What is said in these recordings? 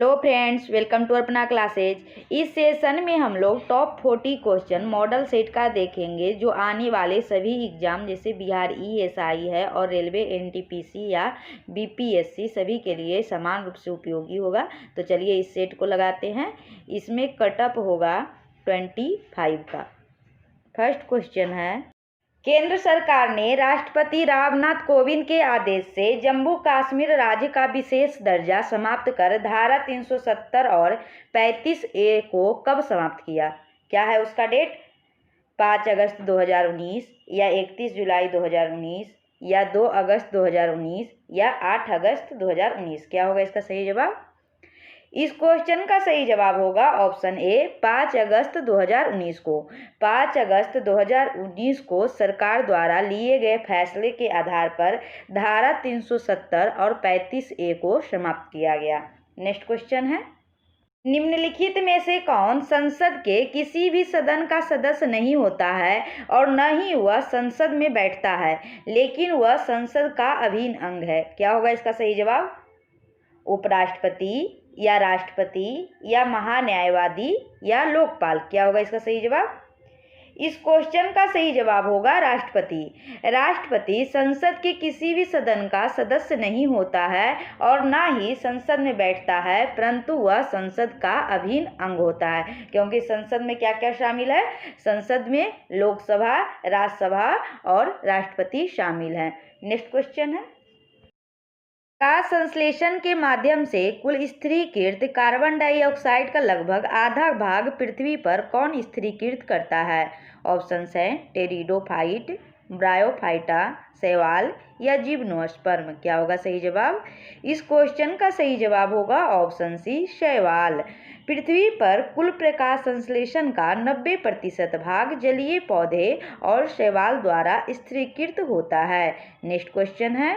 Hello friends, welcome to अपना classes. इस session में हम लोग टॉप 40 क्वेश्चन मॉडल सेट का देखेंगे जो आने वाले सभी एग्जाम जैसे बिहार ईएसआई है और रेलवे एनटीपीसी या बीपीएससी सभी के लिए समान रूप से उपयोगी होगा। तो चलिए इस सेट को लगाते हैं। इसमें कटअप होगा 25 का। फर्स्ट क्वेश्चन है, केंद्र सरकार ने राष्ट्रपति रामनाथ कोविंद के आदेश से जम्मू कश्मीर राज्य का विशेष दर्जा समाप्त कर धारा 370 और 35A को कब समाप्त किया? क्या है उसका डेट? 5 अगस्त 2019 या 31 जुलाई 2019 या 2 अगस्त 2019 या 8 अगस्त 2019। क्या होगा इसका सही जवाब? इस क्वेश्चन का सही जवाब होगा ऑप्शन ए 5 अगस्त 2019 को। 5 अगस्त 2019 को सरकार द्वारा लिए गए फैसले के आधार पर धारा 370 और 35A को समाप्त किया गया। नेक्स्ट क्वेश्चन है, निम्नलिखित में से कौन संसद के किसी भी सदन का सदस्य नहीं होता है और न ही वह संसद में बैठता है, लेकिन वह संसद का अभिन्न अंग है? क्या होगा इसका सही जवाब? उपराष्ट्रपति या राष्ट्रपति या महान्यायवादी या लोकपाल। क्या होगा इसका सही जवाब? इस क्वेश्चन का सही जवाब होगा राष्ट्रपति। राष्ट्रपति संसद के किसी भी सदन का सदस्य नहीं होता है और ना ही संसद में बैठता है, परंतु वह संसद का अभिन्न अंग होता है, क्योंकि संसद में क्या क्या शामिल है? संसद में लोकसभा, राज्यसभा और राष्ट्रपति शामिल है। नेक्स्ट क्वेश्चन है, का संश्लेषण के माध्यम से कुल स्थिरीकृत कार्बन डाइऑक्साइड का लगभग आधा भाग पृथ्वी पर कौन स्थिरीकृत करता है? ऑप्शंस हैं टेरिडोफाइट, ब्रायोफाइटा, शैवाल या जिम्नोस्पर्म। क्या होगा सही जवाब? इस क्वेश्चन का सही जवाब होगा ऑप्शन सी, शैवाल। पृथ्वी पर कुल प्रकाश संश्लेषण का 90% भाग जलीय पौधे और शैवाल द्वारा स्थिरीकृत होता है। नेक्स्ट क्वेश्चन है,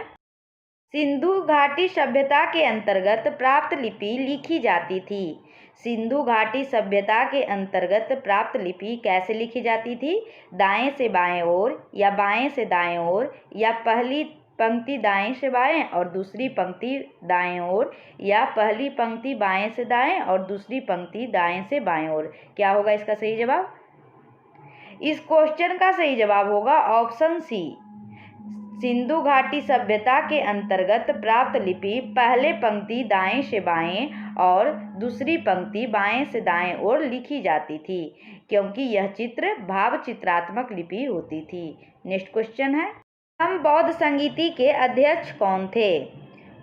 सिंधु घाटी सभ्यता के अंतर्गत प्राप्त लिपि लिखी जाती थी। सिंधु घाटी सभ्यता के अंतर्गत प्राप्त लिपि कैसे लिखी जाती थी? दाएं से बाएं ओर या बाएं से दाएं ओर या पहली पंक्ति दाएं से बाएं और दूसरी पंक्ति दाएं ओर या पहली पंक्ति बाएं से दाएं और दूसरी पंक्ति दाएं से बाएं ओर। क्या होगा इसका सही जवाब? इस क्वेश्चन का सही जवाब होगा ऑप्शन सी, सिंधु घाटी सभ्यता के अंतर्गत प्राप्त लिपि पहले पंक्ति दाएं से बाएं और दूसरी पंक्ति बाएं से दाएं ओर लिखी जाती थी, क्योंकि यह चित्र भाव चित्रात्मक लिपि होती थी। नेक्स्ट क्वेश्चन है, प्रथम बौद्ध संगीति के अध्यक्ष कौन थे?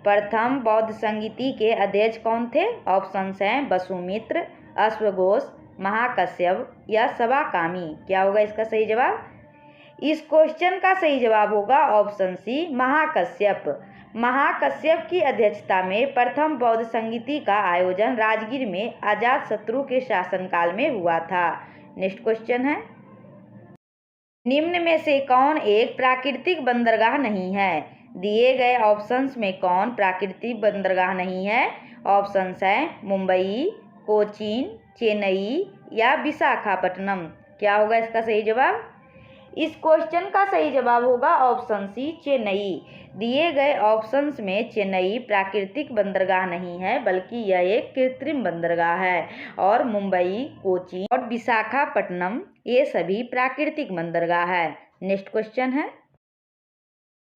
प्रथम बौद्ध संगीति के अध्यक्ष कौन थे? ऑप्शंस हैं वसुमित्र, अश्वघोष, महाकश्यप या सवाकामी। क्या होगा इसका सही जवाब? इस क्वेश्चन का सही जवाब होगा ऑप्शन सी, महाकश्यप। महाकश्यप की अध्यक्षता में प्रथम बौद्ध संगीति का आयोजन राजगीर में अजातशत्रु के शासनकाल में हुआ था। नेक्स्ट क्वेश्चन है, निम्न में से कौन एक प्राकृतिक बंदरगाह नहीं है? दिए गए ऑप्शंस में कौन प्राकृतिक बंदरगाह नहीं है? ऑप्शंस हैं मुंबई, कोचीन, चेन्नई या विशाखापट्टनम। क्या होगा इसका सही जवाब? इस क्वेश्चन का सही जवाब होगा ऑप्शन सी, चेन्नई। दिए गए ऑप्शंस में चेन्नई प्राकृतिक बंदरगाह नहीं है, बल्कि यह एक कृत्रिम बंदरगाह है, और मुंबई, कोचीन और विशाखापट्टनम ये सभी प्राकृतिक बंदरगाह है। नेक्स्ट क्वेश्चन है,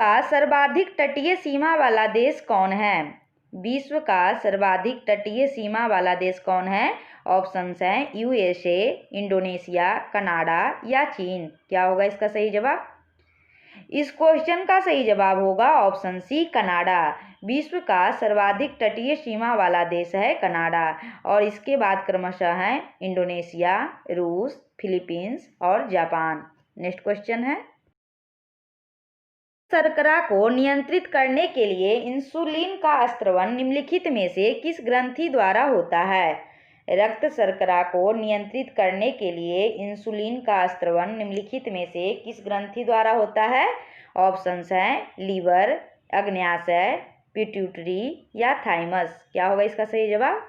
का सर्वाधिक तटीय सीमा वाला देश कौन है? विश्व का सर्वाधिक तटीय सीमा वाला देश कौन है? ऑप्शंस हैं यूएसए, इंडोनेशिया, कनाडा या चीन। क्या होगा इसका सही जवाब? इस क्वेश्चन का सही जवाब होगा ऑप्शन सी, कनाडा। विश्व का सर्वाधिक तटीय सीमा वाला देश है कनाडा, और इसके बाद क्रमशः हैं इंडोनेशिया, रूस, फिलीपींस और जापान। नेक्स्ट क्वेश्चन है, शर्करा को नियंत्रित करने के लिए इंसुलिन का स्त्रवण निम्नलिखित में से किस ग्रंथि द्वारा होता है? रक्त शर्करा को नियंत्रित करने के लिए इंसुलिन का स्त्रवण निम्नलिखित में से किस ग्रंथि द्वारा होता है? ऑप्शंस हैं लीवर, अग्न्याशय, पिट्यूटरी या थाइमस। क्या होगा इसका सही जवाब?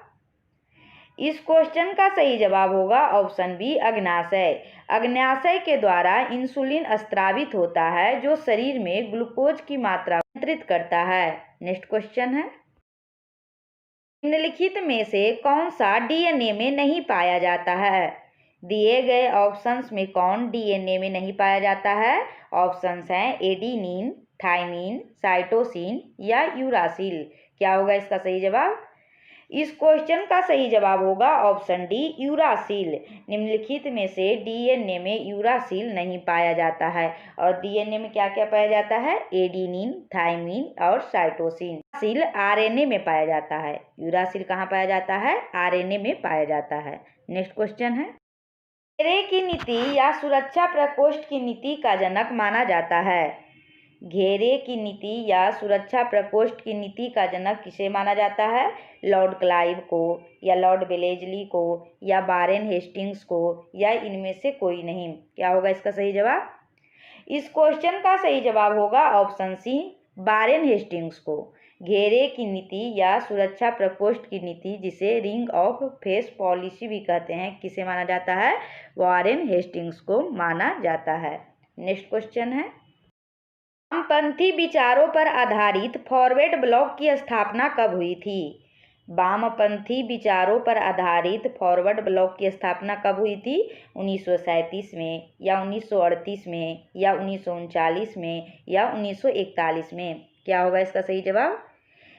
इस क्वेश्चन का सही जवाब होगा ऑप्शन बी, अग्न्याशय। अग्न्याशय के द्वारा इंसुलिन स्रावित होता है, जो शरीर में ग्लूकोज की मात्रा नियंत्रित करता है। नेक्स्ट क्वेश्चन है, निम्नलिखित में से कौन सा डीएनए में नहीं पाया जाता है? दिए गए ऑप्शंस में कौन डीएनए में नहीं पाया जाता है? ऑप्शंस हैं एडेनिन, थाइमिन, साइटोसिन या यूरासिल। क्या होगा इसका सही जवाब? इस क्वेश्चन का सही जवाब होगा ऑप्शन डी, यूरासिल। निम्नलिखित में से डीएनए में यूरासिल नहीं पाया जाता है। और डीएनए में क्या क्या पाया जाता है? एडेनिन, थाइमिन और साइटोसिन। यूरासिल आरएनए में पाया जाता है। यूरासिल कहाँ पाया जाता है? आरएनए में पाया जाता है। नेक्स्ट क्वेश्चन है, घेरे की नीति या सुरक्षा प्रकोष्ठ की नीति का जनक माना जाता है? घेरे की नीति या सुरक्षा प्रकोष्ठ की नीति का जनक किसे माना जाता है? लॉर्ड क्लाइव को, या लॉर्ड वेलेस्ली को, या वारेन हेस्टिंग्स को, या इनमें से कोई नहीं। क्या होगा इसका सही जवाब? इस क्वेश्चन का सही जवाब होगा ऑप्शन सी, वारेन हेस्टिंग्स को। घेरे की नीति या सुरक्षा प्रकोष्ठ की नीति, जिसे रिंग ऑफ फेस पॉलिसी भी कहते हैं, किसे माना जाता है? वारेन हेस्टिंग्स को माना जाता है। नेक्स्ट क्वेश्चन है, वामपंथी विचारों पर आधारित फॉरवर्ड ब्लॉक की स्थापना कब हुई थी? वामपंथी विचारों पर आधारित फॉरवर्ड ब्लॉक की स्थापना कब हुई थी? 1937 में, या 1938 में, या 1939 में, या 1941 में। क्या होगा इसका सही जवाब?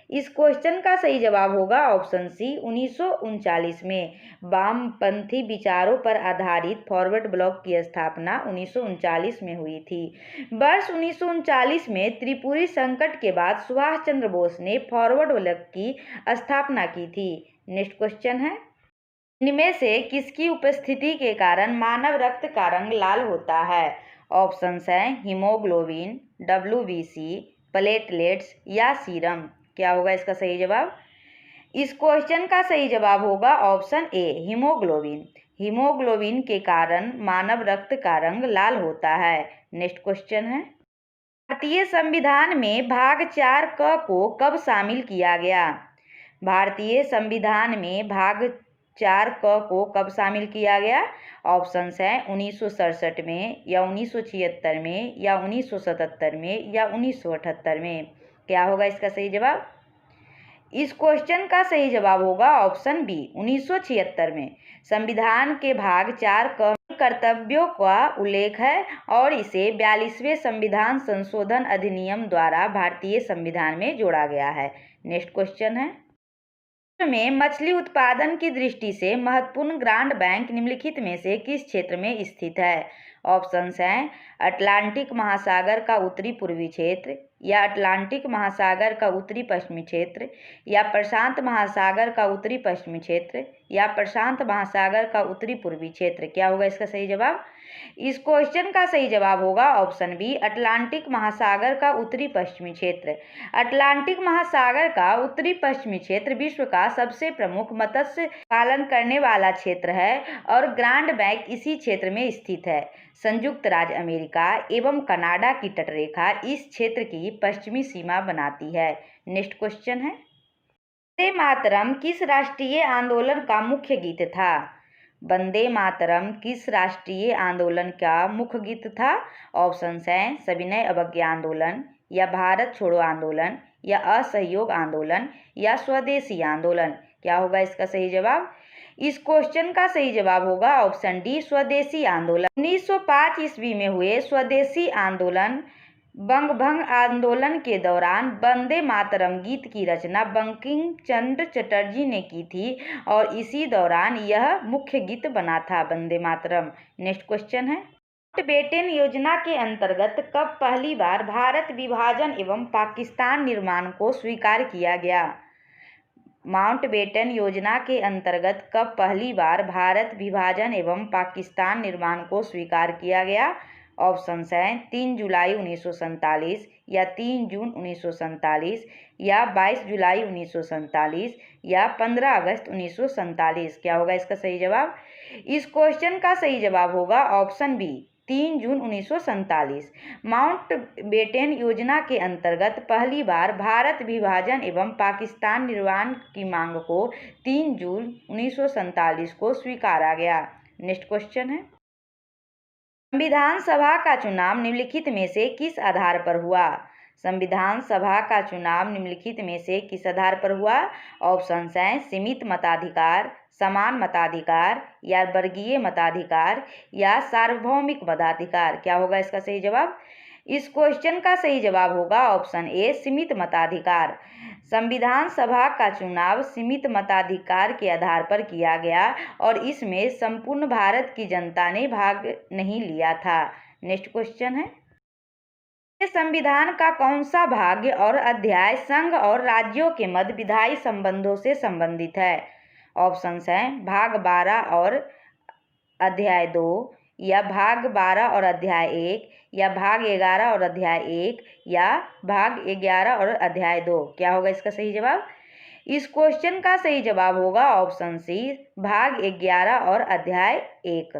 इस क्वेश्चन का सही जवाब होगा ऑप्शन सी, 1939 में। वामपंथी विचारों पर आधारित फॉरवर्ड ब्लॉक की स्थापना 1939 में हुई थी। वर्ष 1939 में त्रिपुरी संकट के बाद सुभाष चंद्र बोस ने फॉरवर्ड ब्लॉक की स्थापना की थी। नेक्स्ट क्वेश्चन है, इनमें से किसकी उपस्थिति के कारण मानव रक्त का रंग लाल होता है? ऑप्शंस हैं हीमोग्लोबिन, WBC, प्लेटलेट्स या सीरम। क्या होगा इसका सही जवाब? इस क्वेश्चन का सही जवाब होगा ऑप्शन ए, हीमोग्लोबिन। हीमोग्लोबिन के कारण मानव रक्त का रंग लाल होता है। नेक्स्ट क्वेश्चन है, भारतीय संविधान में भाग 4 क को कब शामिल किया गया? भारतीय संविधान में भाग 4 क को कब शामिल किया गया? ऑप्शंस हैं 1967 में, या 1976 में, या 1977 में, या 1978 में। क्या होगा इसका सही जवाब? इस क्वेश्चन का सही जवाब होगा ऑप्शन बी, 1976 में। संविधान के भाग 4 क कर्तव्यों का उल्लेख है और इसे 42वें संविधान संशोधन अधिनियम द्वारा भारतीय संविधान में जोड़ा गया है। नेक्स्ट क्वेश्चन है, में मछली उत्पादन की दृष्टि से महत्वपूर्ण ग्रांड बैंक निम्नलिखित में से किस क्षेत्र में स्थित है? ऑप्शंस हैं अटलांटिक महासागर का उत्तरी पूर्वी क्षेत्र, या अटलांटिक महासागर का उत्तरी पश्चिमी क्षेत्र, या प्रशांत महासागर का उत्तरी पश्चिमी क्षेत्र, या प्रशांत महासागर का उत्तरी पूर्वी क्षेत्र। क्या होगा इसका सही जवाब? इस क्वेश्चन का सही जवाब होगा ऑप्शन बी, अटलांटिक महासागर का उत्तरी पश्चिमी क्षेत्र। अटलांटिक महासागर का उत्तरी पश्चिमी क्षेत्र विश्व का सबसे प्रमुख मत्स्य पालन करने वाला क्षेत्र है और ग्रांड बैंक इसी क्षेत्र में स्थित है। संयुक्त राज्य अमेरिका एवं कनाडा की तटरेखा इस क्षेत्र की पश्चिमी सीमा बनाती है। नेक्स्ट क्वेश्चन है, वंदे मातरम किस राष्ट्रीय आंदोलन का मुख्य गीत था? वंदे मातरम किस राष्ट्रीय आंदोलन का मुख्य गीत था? ऑप्शंस हैं सविनय अवज्ञा आंदोलन, या भारत छोड़ो आंदोलन, या असहयोग आंदोलन, या स्वदेशी आंदोलन। क्या होगा इसका सही जवाब? इस क्वेश्चन का सही जवाब होगा ऑप्शन डी, स्वदेशी आंदोलन। 1905 ईस्वी में हुए स्वदेशी आंदोलन बंगभंग आंदोलन के दौरान वंदे मातरम गीत की रचना बंकिम चंद्र चटर्जी ने की थी और इसी दौरान यह मुख्य गीत बना था, वंदे मातरम। नेक्स्ट क्वेश्चन है, माउंटबेटन योजना के अंतर्गत कब पहली बार भारत विभाजन एवं पाकिस्तान निर्माण को स्वीकार किया गया? माउंटबेटन योजना के अंतर्गत कब पहली बार भारत विभाजन एवं पाकिस्तान निर्माण को स्वीकार किया गया? ऑप्शंस हैं 3 जुलाई 1947, या 3 जून 1947, या 22 जुलाई 1947, या 15 अगस्त 1947। क्या होगा इसका सही जवाब? इस क्वेश्चन का सही जवाब होगा ऑप्शन बी, 3 जून 1947। माउंटबेटन योजना के अंतर्गत पहली बार भारत विभाजन एवं पाकिस्तान निर्माण की मांग को 3 जून 1947 को स्वीकारा गया। नेक्स्ट क्वेश्चन है, संविधान सभा का चुनाव निम्नलिखित में से किस आधार पर हुआ? संविधान सभा का चुनाव निम्नलिखित में से किस आधार पर हुआ? ऑप्शन हैं सीमित मताधिकार, समान मताधिकार या वर्गीय मताधिकार या सार्वभौमिक मताधिकार। क्या होगा इसका सही जवाब? इस क्वेश्चन का सही जवाब होगा ऑप्शन ए सीमित मताधिकार। संविधान सभा का चुनाव सीमित मताधिकार के आधार पर किया गया और इसमें संपूर्ण भारत की जनता ने भाग नहीं लिया था। नेक्स्ट क्वेश्चन है, संविधान का कौन सा भाग और अध्याय संघ और राज्यों के मध्य विधायी संबंधों से संबंधित है? ऑप्शंस हैं भाग 12 और अध्याय 2 या भाग 12 और अध्याय 1 या भाग 11 और अध्याय 1 या भाग 11 और अध्याय 2। क्या होगा इसका सही जवाब? इस क्वेश्चन का सही जवाब होगा ऑप्शन सी भाग 11 और अध्याय 1।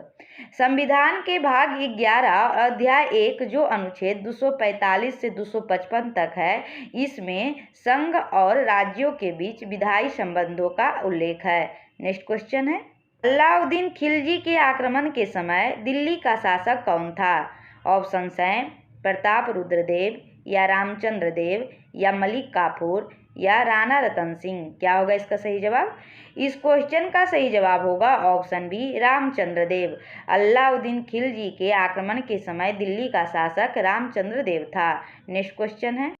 संविधान के भाग 11 और अध्याय 1 जो अनुच्छेद 245 से 255 तक है, इसमें संघ और राज्यों के बीच विधायी संबंधों का उल्लेख है। नेक्स्ट क्वेश्चन है, अलाउद्दीन खिलजी के आक्रमण के समय दिल्ली का शासक कौन था? ऑप्शंस हैं प्रताप रुद्रदेव या रामचंद्र देव या मलिक काफूर या राणा रतन सिंह। क्या होगा इसका सही जवाब? इस क्वेश्चन का सही जवाब होगा ऑप्शन बी रामचंद्र देव। अलाउद्दीन खिलजी के आक्रमण के समय दिल्ली का शासक रामचंद्र देव था। नेक्स्ट क्वेश्चन है,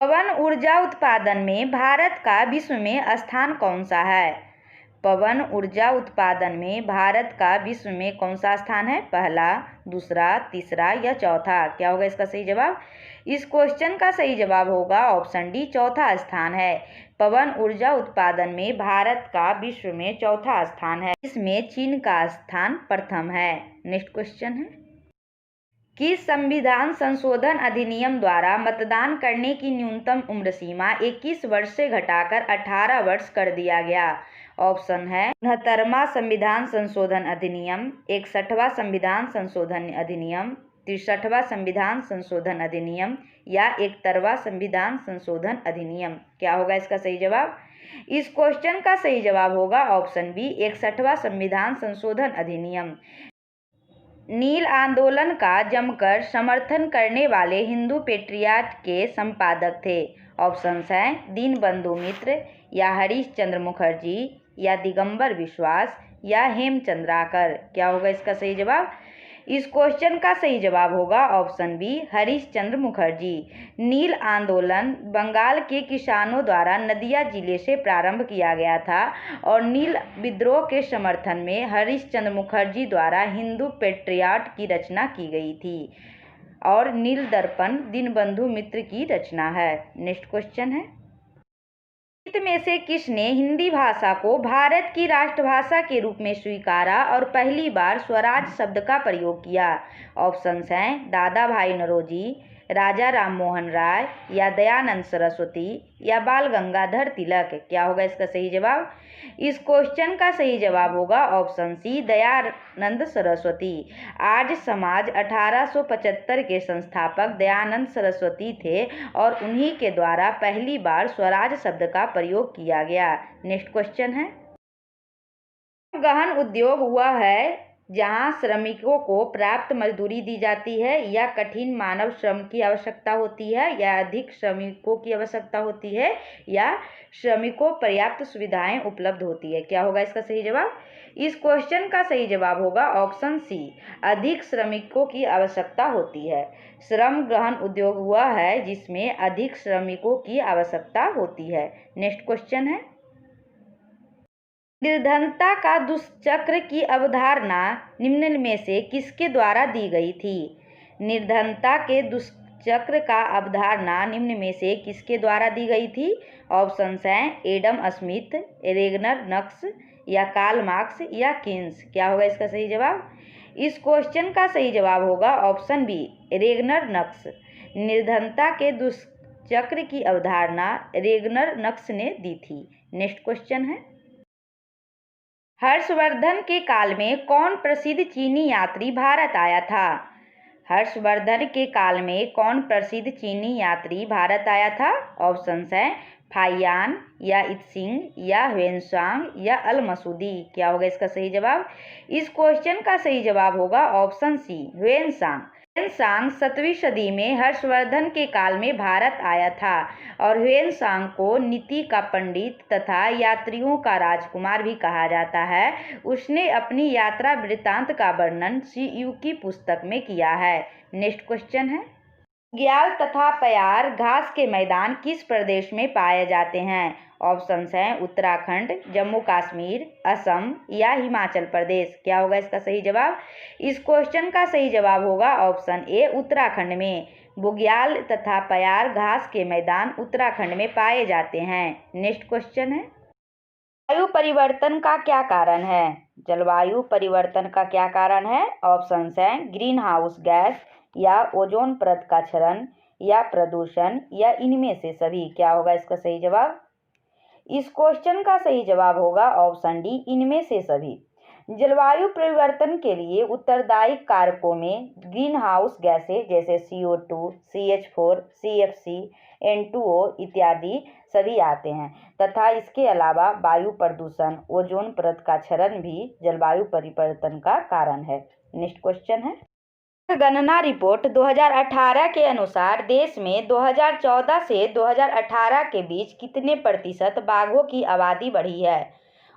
पवन ऊर्जा उत्पादन में भारत का विश्व में स्थान कौन सा है? पवन ऊर्जा उत्पादन में भारत का विश्व में कौन सा स्थान है? पहला, दूसरा, तीसरा या चौथा। क्या होगा इसका सही जवाब? इस क्वेश्चन का सही जवाब होगा ऑप्शन डी चौथा स्थान है। पवन ऊर्जा उत्पादन में भारत का विश्व में चौथा स्थान है। इसमें चीन का स्थान प्रथम है। नेक्स्ट क्वेश्चन है, किस संविधान संशोधन अधिनियम द्वारा मतदान करने की न्यूनतम उम्र सीमा 21 वर्ष से घटाकर 18 वर्ष कर दिया गया? ऑप्शन है 69वां संविधान संशोधन अधिनियम, 61वां संविधान संशोधन अधिनियम, 63वां संविधान संशोधन अधिनियम या 71वां संविधान संशोधन अधिनियम। क्या होगा इसका सही जवाब? इस क्वेश्चन का सही जवाब होगा ऑप्शन बी 61वां संविधान संशोधन अधिनियम। नील आंदोलन का जमकर समर्थन करने वाले हिंदू पेट्रियाट के संपादक थे? ऑप्शंस हैं दीनबंधु मित्र या हरीश चंद्र मुखर्जी या दिगंबर विश्वास या हेमचंद्राकर। क्या होगा इसका सही जवाब? इस क्वेश्चन का सही जवाब होगा ऑप्शन बी हरीश चंद्र मुखर्जी। नील आंदोलन बंगाल के किसानों द्वारा नदिया जिले से प्रारंभ किया गया था और नील विद्रोह के समर्थन में हरीश चंद्र मुखर्जी द्वारा हिंदू पेट्रियाट की रचना की गई थी और नील दर्पण दीनबंधु मित्र की रचना है। नेक्स्ट क्वेश्चन है, में से किसने हिंदी भाषा को भारत की राष्ट्रभाषा के रूप में स्वीकारा और पहली बार स्वराज शब्द का प्रयोग किया? ऑप्शंस हैं दादा भाई नौरोजी, राजा राम मोहन राय या दयानंद सरस्वती या बाल गंगाधर तिलक। क्या होगा इसका सही जवाब? इस क्वेश्चन का सही जवाब होगा ऑप्शन सी दयानंद सरस्वती। आर्य समाज 1875 के संस्थापक दयानंद सरस्वती थे और उन्हीं के द्वारा पहली बार स्वराज शब्द का प्रयोग किया गया। नेक्स्ट क्वेश्चन है, गहन उद्योग हुआ है जहां श्रमिकों को पर्याप्त मजदूरी दी जाती है या कठिन मानव श्रम की आवश्यकता होती है या अधिक श्रमिकों की आवश्यकता होती है या श्रमिकों पर्याप्त सुविधाएं उपलब्ध होती है? क्या होगा इसका सही जवाब? इस क्वेश्चन का सही जवाब होगा ऑप्शन सी अधिक श्रमिकों की आवश्यकता होती है। श्रम गहन उद्योग हुआ है जिसमें अधिक श्रमिकों की आवश्यकता होती है। नेक्स्ट क्वेश्चन है, निर्धनता का दुष्चक्र की अवधारणा निम्न में से किसके द्वारा दी गई थी? निर्धनता के दुष्चक्र का अवधारणा निम्न में से किसके द्वारा दी गई थी? ऑप्शंस हैं एडम स्मिथ, रेगनर नक्स या कार्ल मार्क्स या कीन्स। क्या होगा इसका सही जवाब? इस क्वेश्चन का सही जवाब होगा ऑप्शन बी रेगनर नक्स। निर्धनता के दुष्चक्र की अवधारणा रेगनर नक्स ने दी थी। नेक्स्ट क्वेश्चन है, हर्षवर्धन के काल में कौन प्रसिद्ध चीनी यात्री भारत आया था? हर्षवर्धन के काल में कौन प्रसिद्ध चीनी यात्री भारत आया था? ऑप्शंस हैं फाहियान या इत्सिंग या ह्वेनसांग या अल मसूदी। क्या होगा इसका सही जवाब? इस क्वेश्चन का सही जवाब होगा ऑप्शन सी ह्वेनसांग। ह्वेनसांग 7वीं सदी में हर्षवर्धन के काल में भारत आया था और ह्वेनसांग को नीति का पंडित तथा यात्रियों का राजकुमार भी कहा जाता है। उसने अपनी यात्रा वृत्तांत का वर्णन सीयू की पुस्तक में किया है। नेक्स्ट क्वेश्चन है, बुग्याल तथा प्यार घास के मैदान किस प्रदेश में पाए जाते हैं? ऑप्शंस हैं उत्तराखंड, जम्मू कश्मीर, असम या हिमाचल प्रदेश। क्या होगा इसका सही जवाब? इस क्वेश्चन का सही जवाब होगा ऑप्शन ए उत्तराखंड में। बुग्याल तथा प्यार घास के मैदान उत्तराखंड में पाए जाते हैं। नेक्स्ट क्वेश्चन है, जलवायु परिवर्तन का क्या कारण है? जलवायु परिवर्तन का क्या कारण है? ऑप्शंस हैं ग्रीन हाउस गैस या ओजोन परत का क्षरण या प्रदूषण या इनमें से सभी। क्या होगा इसका सही जवाब? इस क्वेश्चन का सही जवाब होगा ऑप्शन डी इनमें से सभी। जलवायु परिवर्तन के लिए उत्तरदायी कारकों में ग्रीन हाउस गैसें जैसे CO2, CH4, CFC, N2O इत्यादि सभी आते हैं तथा इसके अलावा वायु प्रदूषण, ओजोन परत का क्षरण भी जलवायु परिवर्तन का कारण है। नेक्स्ट क्वेश्चन है, गणना रिपोर्ट 2018 के अनुसार देश में 2014 से 2018 के बीच कितने प्रतिशत बाघों की आबादी बढ़ी है?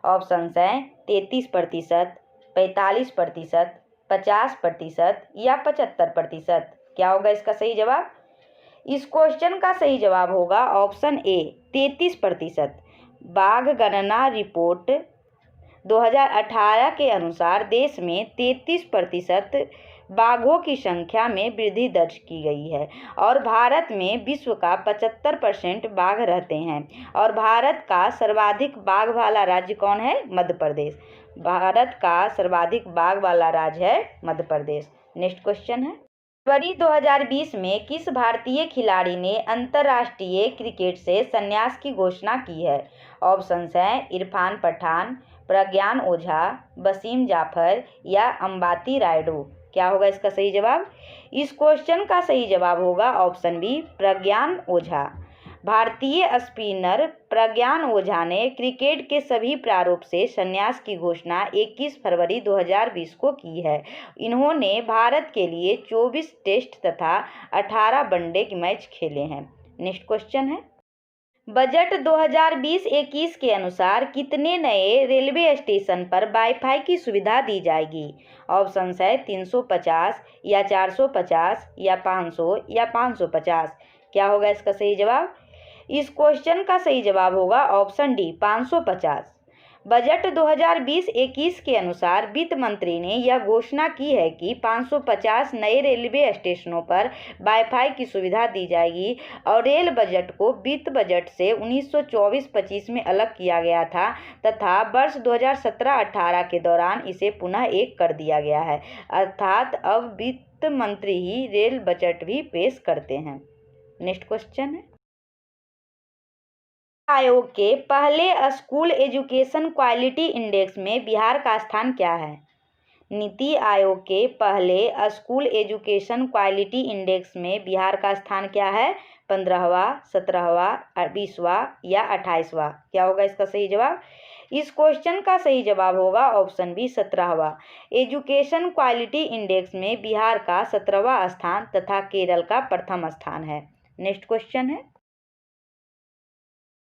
ऑप्शंस हैं 33%, 45%, 50% या 75%। क्या होगा इसका सही जवाब? इस क्वेश्चन का सही जवाब होगा ऑप्शन ए 33%। बाघ गणना रिपोर्ट 2018 के अनुसार देश में 33% बाघों की संख्या में वृद्धि दर्ज की गई है और भारत में विश्व का 75% बाघ रहते हैं। और भारत का सर्वाधिक बाघ वाला राज्य कौन है? मध्य प्रदेश। भारत का सर्वाधिक बाघ वाला राज्य है मध्य प्रदेश। नेक्स्ट क्वेश्चन है, फरवरी 2020 में किस भारतीय खिलाड़ी ने अंतर्राष्ट्रीय क्रिकेट से संन्यास की घोषणा की है? ऑप्शंस हैं इरफान पठान, प्रज्ञान ओझा, वसीम जाफर या अंबाती रायडू। क्या होगा इसका सही जवाब? इस क्वेश्चन का सही जवाब होगा ऑप्शन बी प्रज्ञान ओझा। भारतीय स्पिनर प्रज्ञान ओझा ने क्रिकेट के सभी प्रारूप से संन्यास की घोषणा 21 फरवरी 2020 को की है। इन्होंने भारत के लिए 24 टेस्ट तथा 18 वनडे मैच खेले हैं। नेक्स्ट क्वेश्चन है, बजट 2020-21 के अनुसार कितने नए रेलवे स्टेशन पर वाईफाई की सुविधा दी जाएगी? ऑप्शंस है 350 या 450 या 500 या 550। क्या होगा इसका सही जवाब? इस क्वेश्चन का सही जवाब होगा ऑप्शन डी 550। बजट 2020-21 के अनुसार वित्त मंत्री ने यह घोषणा की है कि 550 नए रेलवे स्टेशनों पर वाईफाई की सुविधा दी जाएगी और रेल बजट को वित्त बजट से 1924-25 में अलग किया गया था तथा वर्ष 2017-18 के दौरान इसे पुनः एक कर दिया गया है। अर्थात अब वित्त मंत्री ही रेल बजट भी पेश करते हैं। नेक्स्ट क्वेश्चन है, आयोग के पहले स्कूल एजुकेशन क्वालिटी इंडेक्स में बिहार का स्थान क्या है? नीति आयोग के पहले स्कूल एजुकेशन क्वालिटी इंडेक्स में बिहार का स्थान क्या है? 15वां, 17वां, 20वां या 28वां। क्या होगा इसका सही जवाब? इस क्वेश्चन का सही जवाब होगा ऑप्शन बी 17वां। एजुकेशन क्वालिटी इंडेक्स में बिहार का 17वां स्थान तथा केरल का प्रथम स्थान है। नेक्स्ट क्वेश्चन है,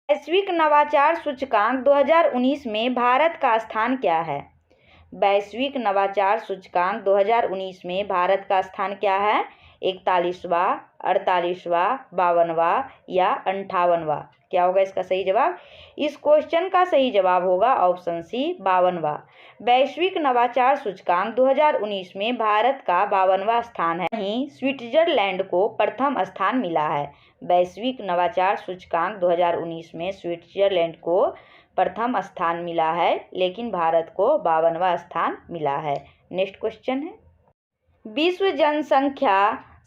वैश्विक नवाचार सूचकांक 2019 में भारत का स्थान क्या है? वैश्विक नवाचार सूचकांक 2019 में भारत का स्थान क्या है? 41वां, 48वां, 52वां या 58वां। क्या होगा इसका सही जवाब? इस क्वेश्चन का सही जवाब होगा ऑप्शन सी 52वां। वैश्विक नवाचार सूचकांक 2019 में भारत का 52वां स्थान है। वहीं स्विट्जरलैंड को प्रथम स्थान मिला है। वैश्विक नवाचार सूचकांक 2019 में स्विट्जरलैंड को प्रथम स्थान मिला है लेकिन भारत को 52वां स्थान मिला है। नेक्स्ट क्वेश्चन है, विश्व जनसंख्या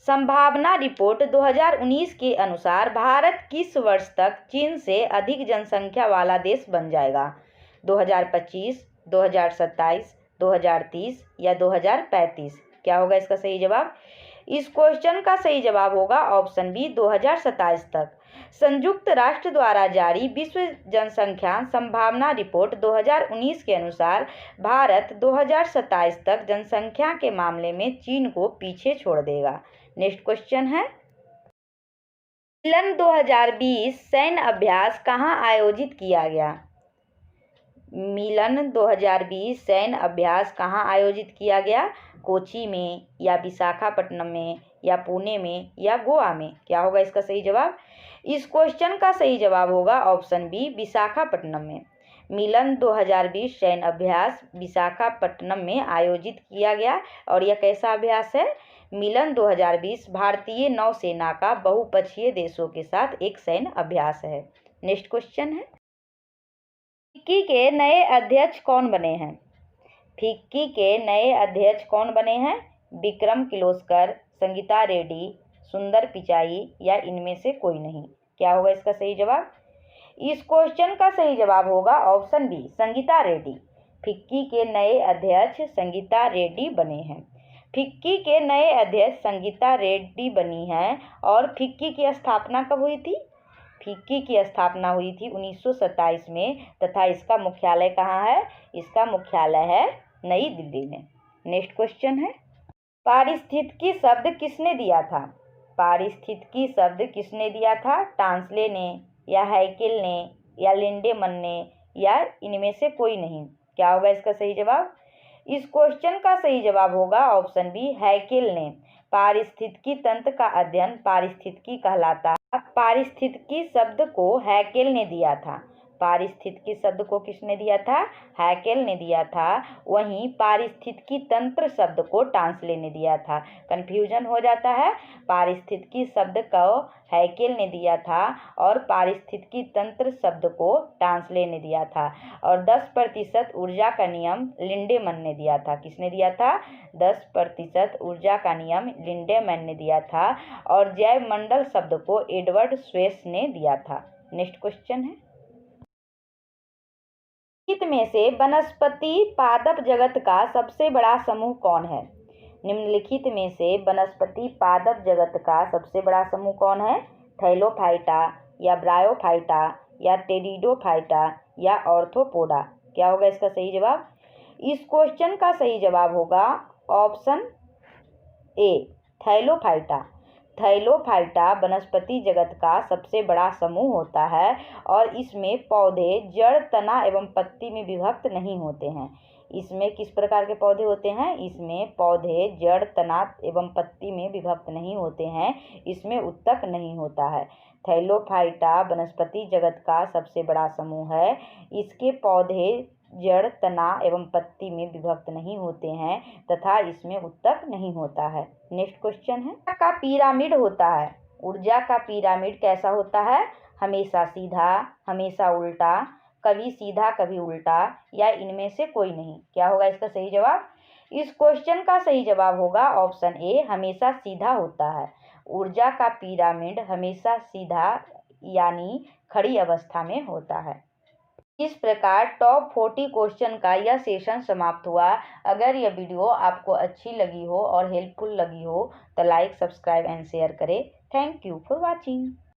संभावना रिपोर्ट 2019 के अनुसार भारत किस वर्ष तक चीन से अधिक जनसंख्या वाला देश बन जाएगा? 2025, 2027, 2030 या 2035। क्या होगा इसका सही जवाब? इस क्वेश्चन का सही जवाब होगा ऑप्शन बी 2027 तक। संयुक्त राष्ट्र द्वारा जारी विश्व जनसंख्या संभावना रिपोर्ट 2019 के अनुसार भारत 2027 तक जनसंख्या के मामले में चीन को पीछे छोड़ देगा। नेक्स्ट क्वेश्चन है, मिलन 2020 सैन्य अभ्यास कहाँ आयोजित किया गया? मिलन 2020 सैन्य अभ्यास कहाँ आयोजित किया गया? कोची में या विशाखापट्टनम में या पुणे में या गोवा में? क्या होगा इसका सही जवाब? इस क्वेश्चन का सही जवाब होगा ऑप्शन बी, विशाखापट्टनम में। मिलन 2020 सैन्य अभ्यास विशाखापट्टनम में आयोजित किया गया। और यह कैसा अभ्यास है? मिलन 2020 भारतीय नौसेना का बहुपक्षीय देशों के साथ एक सैन्य अभ्यास है। नेक्स्ट क्वेश्चन है, फिक्की के नए अध्यक्ष कौन बने हैं? फिक्की के नए अध्यक्ष कौन बने हैं? विक्रम किर्लोस्कर, संगीता रेड्डी, सुंदर पिचाई या इनमें से कोई नहीं? क्या होगा इसका सही जवाब? इस क्वेश्चन का सही जवाब होगा ऑप्शन बी, संगीता रेड्डी। फिक्की के नए अध्यक्ष संगीता रेड्डी बने हैं। फिक्की के नए अध्यक्ष संगीता रेड्डी बनी हैं। और फिक्की की स्थापना कब हुई थी? फिक्की की स्थापना हुई थी 1927 में तथा इसका मुख्यालय कहाँ है? इसका मुख्यालय है नई दिल्ली में। नेक्स्ट क्वेश्चन है, पारिस्थितिकी शब्द किसने दिया था? पारिस्थितिकी शब्द किसने दिया था? टांसले ने या हैकेल ने या लिंडेमन ने या इनमें से कोई नहीं? क्या होगा इसका सही जवाब? इस क्वेश्चन का सही जवाब होगा ऑप्शन बी, हैकेल ने। पारिस्थितिकी तंत्र का अध्ययन पारिस्थितिकी कहलाता है। पारिस्थितिकी शब्द को हैकेल ने दिया था। पारिस्थितिकी शब्द को किसने दिया था? हैकेल ने दिया था। वहीं पारिस्थितिकी तंत्र शब्द को टांसले ने दिया था। कंफ्यूजन हो जाता है। पारिस्थितिकी शब्द को हैकेल ने दिया था और पारिस्थितिकी तंत्र शब्द को टांसले ने दिया था। और 10% ऊर्जा का नियम लिंडेमैन ने दिया था। किसने दिया था? 10% ऊर्जा का नियम लिंडेमैन ने दिया था। और जैव मंडल शब्द को एडवर्ड स्वेस ने दिया था। नेक्स्ट क्वेश्चन है, निम्नलिखित में से वनस्पति पादप जगत का सबसे बड़ा समूह कौन है? निम्नलिखित में से वनस्पति पादप जगत का सबसे बड़ा समूह कौन है? थैलोफाइटा या ब्रायोफाइटा या टेरिडोफाइटा या ऑर्थोपोडा? क्या होगा इसका सही जवाब? इस क्वेश्चन का सही जवाब होगा ऑप्शन ए, थैलोफाइटा। थैलोफाइटा वनस्पति जगत का सबसे बड़ा समूह होता है और इसमें पौधे जड़, तना एवं पत्ती में विभक्त नहीं होते हैं। इसमें किस प्रकार के पौधे होते हैं? इसमें पौधे जड़, तना एवं पत्ती में विभक्त नहीं होते हैं। इसमें उत्तक नहीं होता है। थैलोफाइटा वनस्पति जगत का सबसे बड़ा समूह है। इसके पौधे जड़, तना एवं पत्ती में विभक्त नहीं होते हैं तथा इसमें उत्तक नहीं होता है। नेक्स्ट क्वेश्चन है, ऊर्जा का पिरामिड होता है। ऊर्जा का पिरामिड कैसा होता है? हमेशा सीधा, हमेशा उल्टा, कभी सीधा कभी उल्टा या इनमें से कोई नहीं? क्या होगा इसका सही जवाब? इस क्वेश्चन का सही जवाब होगा ऑप्शन ए, हमेशा सीधा होता है। ऊर्जा का पिरामिड हमेशा सीधा यानी खड़ी अवस्था में होता है। इस प्रकार टॉप 40 क्वेश्चन का यह सेशन समाप्त हुआ। अगर यह वीडियो आपको अच्छी लगी हो और हेल्पफुल लगी हो तो लाइक, सब्सक्राइब एंड शेयर करें। Thank you for watching.